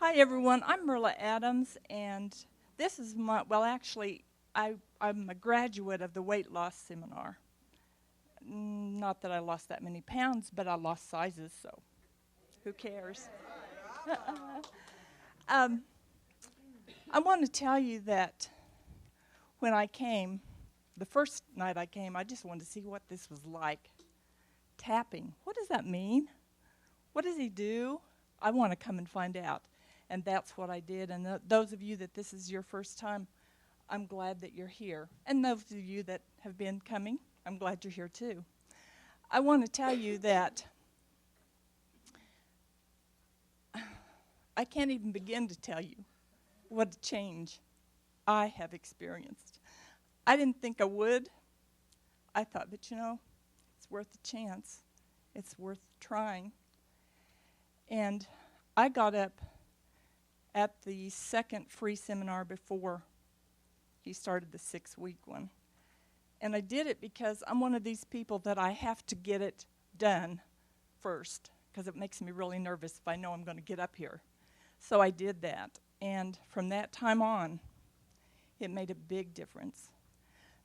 Hi everyone, I'm Merla Adams, and this is I'm a graduate of the weight loss seminar. Not that I lost that many pounds, but I lost sizes, so who cares? I want to tell you that when I came, the first night I came, I just wanted to see what this was like. Tapping, what does that mean? What does he do? I want to come and find out. And that's what I did. And those of you that this is your first time, I'm glad that you're here. And those of you that have been coming, I'm glad you're here too. I want to tell you that I can't even begin to tell you what a change I have experienced. I didn't think I would. I thought, but it's worth a chance. It's worth trying. And I got up at the second free seminar before he started the 6-week one. And I did it because I'm one of these people that I have to get it done first, because it makes me really nervous if I know I'm going to get up here. So I did that. And from that time on, it made a big difference.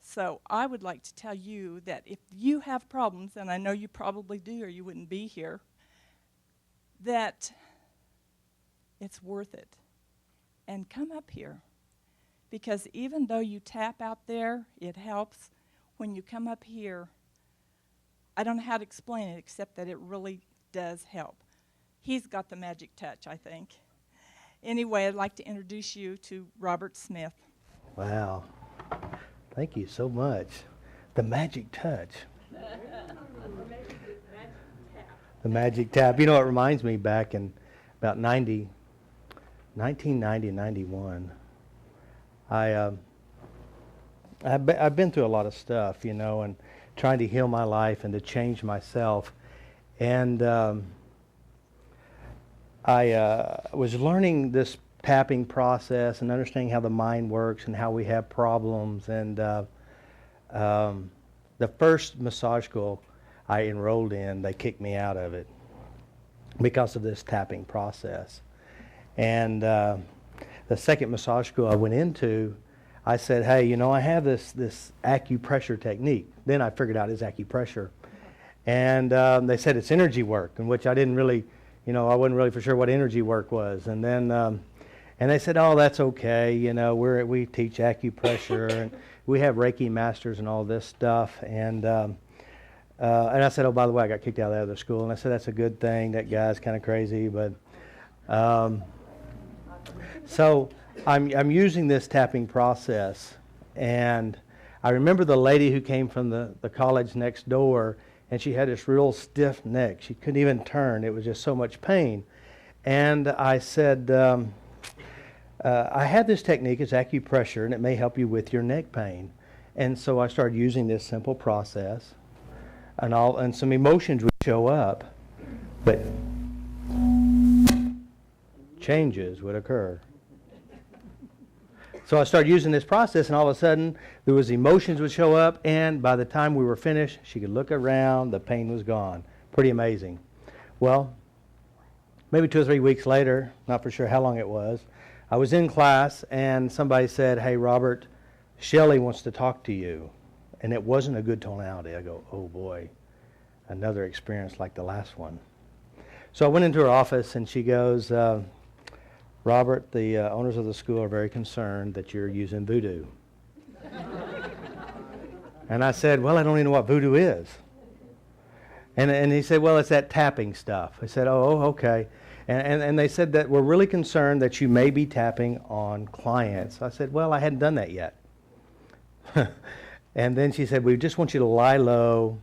So I would like to tell you that if you have problems, and I know you probably do or you wouldn't be here, that it's worth it. And come up here. Because even though you tap out there, it helps. When you come up here, I don't know how to explain it except that it really does help. He's got the magic touch, I think. Anyway, I'd like to introduce you to Robert Smith. Wow. Thank you so much. The magic touch. The magic tap. You know, it reminds me back in about 1990 and 91. I've been through a lot of stuff, and trying to heal my life and to change myself. And I was learning this tapping process and understanding how the mind works and how we have problems. And the first massage school I enrolled in, they kicked me out of it because of this tapping process. And the second massage school I went into, I said, hey, I have this acupressure technique. Then I figured out it's acupressure. And they said it's energy work, in which I didn't really, I wasn't really for sure what energy work was. And then, and they said, oh, that's okay. We teach acupressure, and we have Reiki masters and all this stuff. And I said, oh, by the way, I got kicked out of the other school. And I said, that's a good thing. That guy's kind of crazy, but so I'm using this tapping process, and I remember the lady who came from the college next door, and she had this real stiff neck. She couldn't even turn. It was just so much pain. And I said, I have this technique, it's acupressure, and it may help you with your neck pain. And so I started using this simple process, and some emotions would show up, but changes would occur. So I started using this process, and all of a sudden, there was emotions would show up, and by the time we were finished, she could look around, the pain was gone. Pretty amazing. Well, maybe 2 or 3 weeks later, not for sure how long it was, I was in class, and somebody said, hey, Robert, Shelley wants to talk to you. And it wasn't a good tonality. I go, oh boy, another experience like the last one. So I went into her office, and she goes, Robert, the owners of the school are very concerned that you're using voodoo. And I said, well, I don't even know what voodoo is. And he said, well, it's that tapping stuff. I said, oh, okay. And they said that we're really concerned that you may be tapping on clients. I said, well, I hadn't done that yet. And then she said, we just want you to lie low,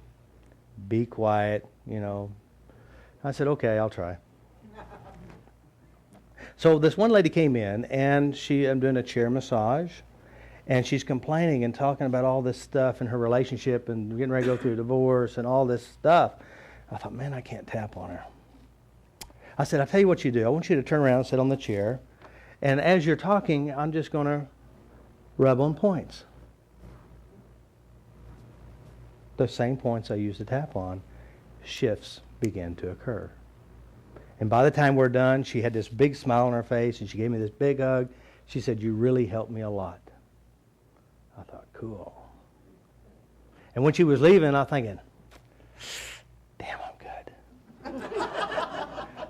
be quiet, I said, okay, I'll try. So this one lady came in, and I'm doing a chair massage, and she's complaining and talking about all this stuff in her relationship and getting ready to go through a divorce and all this stuff. I thought, man, I can't tap on her. I said, I'll tell you what you do. I want you to turn around and sit on the chair, and as you're talking, I'm just going to rub on points. The same points I used to tap on, shifts began to occur. And by the time we're done, she had this big smile on her face, and she gave me this big hug. She said, "You really helped me a lot." I thought, cool. And when she was leaving, I was thinking, damn, I'm good.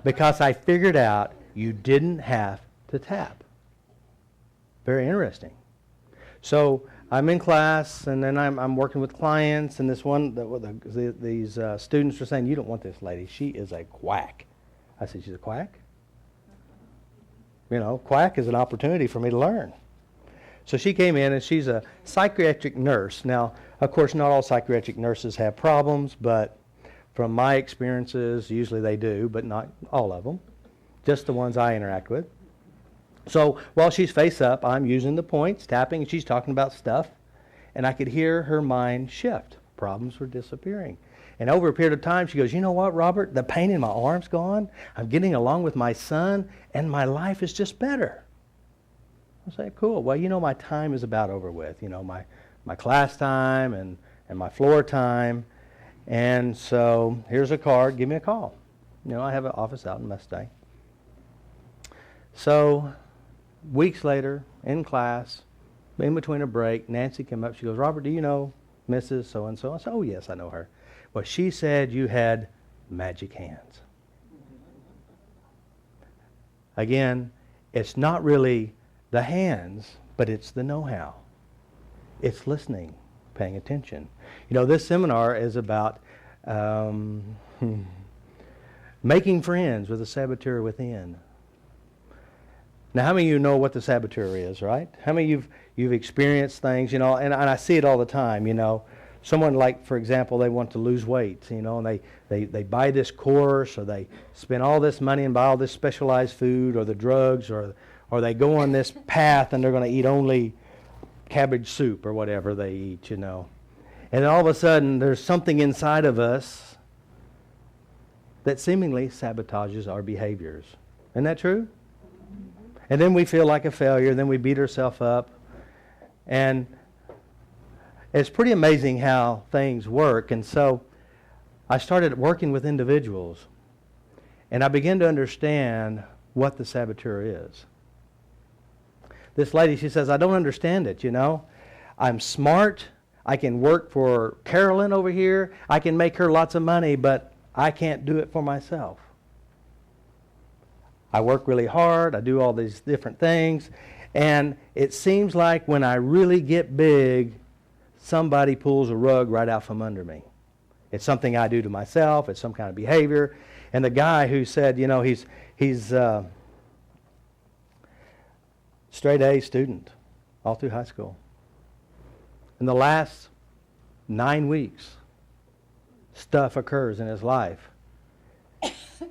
Because I figured out you didn't have to tap. Very interesting. So I'm in class, and then I'm working with clients, and this one, these students were saying, "You don't want this lady. She is a quack." I said, "She's a quack?" You know, quack is an opportunity for me to learn. So she came in, and she's a psychiatric nurse. Now, of course, not all psychiatric nurses have problems, but from my experiences, usually they do, but not all of them. Just the ones I interact with. So while she's face up, I'm using the points, tapping, and she's talking about stuff, and I could hear her mind shift. Problems were disappearing. And over a period of time, she goes, "You know what, Robert? The pain in my arm's gone. I'm getting along with my son, and my life is just better." I say, "Cool. Well, you know, my time is about over with. You know, my class time and my floor time. And so here's a card. Give me a call. You know, I have an office out in Mustang." So weeks later, in class, in between a break, Nancy came up. She goes, "Robert, do you know Mrs. So-and-so?" I said, "Oh, yes, I know her." "Well, she said you had magic hands." Again, it's not really the hands, but it's the know-how. It's listening, paying attention. You know, this seminar is about making friends with the saboteur within. Now, how many of you know what the saboteur is, right? How many of you've experienced things, you know, and I see it all the time, you know. Someone like, for example, they want to lose weight, you know, and they buy this course, or they spend all this money and buy all this specialized food or the drugs, or they go on this path and they're going to eat only cabbage soup or whatever they eat, you know. And all of a sudden, there's something inside of us that seemingly sabotages our behaviors. Isn't that true? And then we feel like a failure, and then we beat ourselves up. And it's pretty amazing how things work. And so I started working with individuals, and I began to understand what the saboteur is. This lady, she says, "I don't understand it, you know. I'm smart. I can work for Carolyn over here. I can make her lots of money, but I can't do it for myself. I work really hard. I do all these different things. And it seems like when I really get big, somebody pulls a rug right out from under me. It's something I do to myself. It's some kind of behavior." And the guy who said, you know, he's straight A student all through high school. In the last 9 weeks, stuff occurs in his life.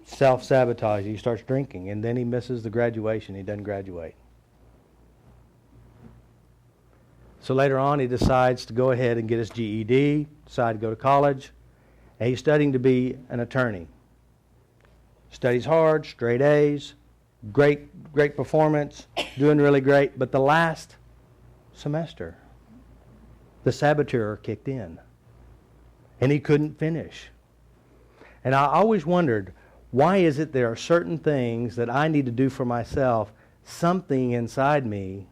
Self-sabotage. He starts drinking, and then he misses the graduation. He doesn't graduate. So later on, he decides to go ahead and get his GED, decide to go to college, and he's studying to be an attorney. Studies hard, straight A's, great performance, doing really great. But the last semester, the saboteur kicked in, and he couldn't finish. And I always wondered, why is it there are certain things that I need to do for myself, something inside me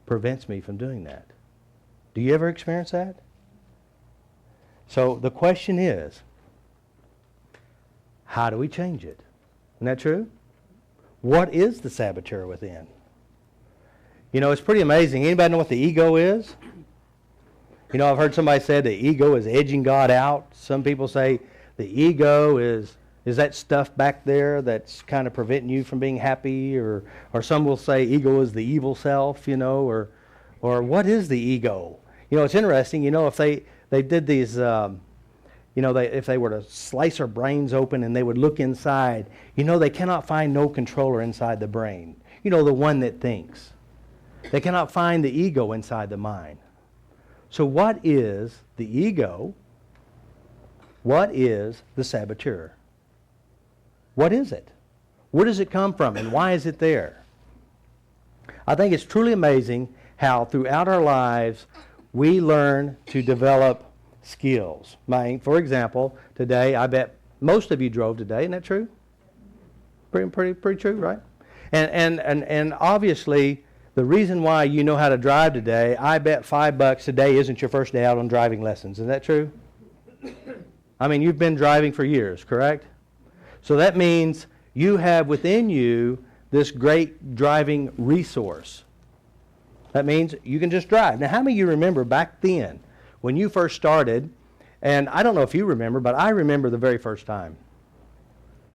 prevents me from doing that? Do you ever experience that? So the question is, how do we change it? Isn't that true? What is the saboteur within? You know, it's pretty amazing. Anybody know what the ego is? You know, I've heard somebody say the ego is edging God out. Some people say the ego is that stuff back there that's kind of preventing you from being happy, or some will say ego is the evil self, you know, or what is the ego? You know, it's interesting, you know, if they did these, you know, if they were to slice our brains open and they would look inside, you know, they cannot find no controller inside the brain. You know, the one that thinks. They cannot find the ego inside the mind. So what is the ego? What is the saboteur? What is it? Where does it come from, and why is it there? I think it's truly amazing how throughout our lives we learn to develop skills. For example, today, I bet most of you drove today. Isn't that true? Pretty true, right? And obviously, the reason why you know how to drive today, I bet $5 today isn't your first day out on driving lessons. Is that true? I mean, you've been driving for years, correct? So that means you have within you this great driving resource. That means you can just drive. Now, how many of you remember back then when you first started, and I don't know if you remember, but I remember the very first time.